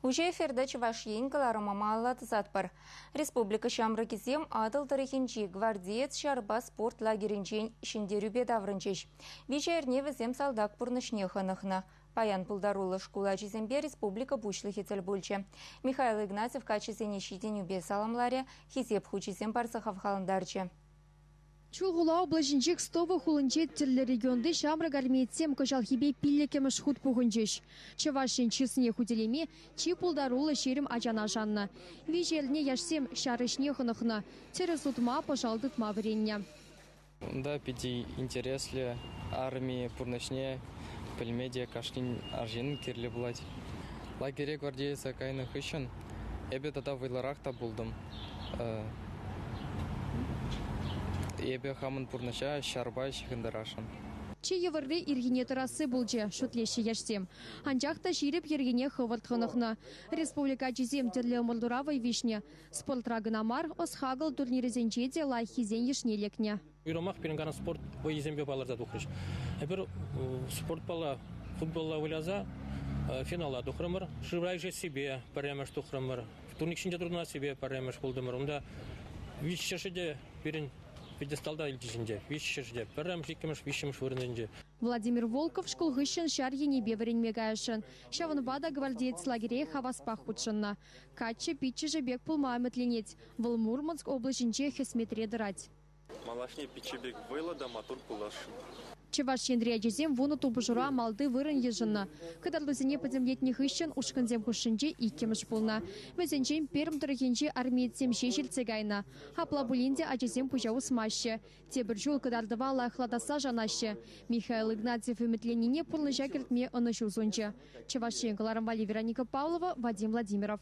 Уже эфирда Чувашьен каларыма малла тызатпар. Республика Шамры кезем адыл тарихинчи гвардиец шарба спорт лагеринчен шиндерюбе даврынчеш. Вечерне візем салдак пурнышне ханахна. Паян пулдарулы шкула чизембе республика бушлы хетел бульче. Михаил Игнатьев качезене шиденюбе саламларе хизеп хучизем барсахав халандарче. Чулгула облачинчик стова хулынчет терлі регионды шамры гармейтсем кожалхибе пиллекеміш худ пухынчеш. Чавашин чисне худелеме чи пулдарулы шерім ажана жанна. Вижеліне яшсем шарышне хынықна. Тері сутма пожалдытма вренне. Да, пиди интересли армии пурнышне пельмедия кашлин аржин кирлі булать. Лагере гвардейца кайны хыщын. Эбе тата вайларахта булдым. Ебе хамын пурныча шарбай шихындарашын. Че евырды иргене тарасы булче шутлеші яшсем. Анчақта жиріп ергене хывыртқынықна. Республика чизем терлі молдуравай вишне. Спортрагынамар осхагыл турнирезенчеде лайхизен ешнелекне. Уйромах перенгана спорт боезембе баларда духрыш. Эпер спорт бала футболла выляза финала духрымыр. Шыбрай же себе паремеш духрымыр. Турникшинде трудна себе паремеш булдымыр. Унда вич шешеде берін пьедесталда илтишинде, вишшерде, парам жикемеш, вишемеш вырненде. Владимир Волков школгыщен шарье небе вренмегайшын. Шаванбада гвардеец лагере хаваспах худшынна. Каче питче же бег пулмаметленеть. Выл Мурманск облачинче хесметре дырать. Малашне питче бег выла да матур пулашын. Чеваш ендриячезем вуну тубжура малды вырын ежынна. Кадарлузине подземлетних ищен ушканзем хушинче иккемыш пулна. Везенчен перм тұрыхенче армейтсем шешіл цегайна. Хапла булинде ачезем пужау смаще. Тебіржул кадардыва лайхладаса жанаще. Михаил Игнатьев үмітленине пулны жакертме ыны шузунче. Чеваш еңкаларым Вали Вероника Павлова, Вадим Владимиров.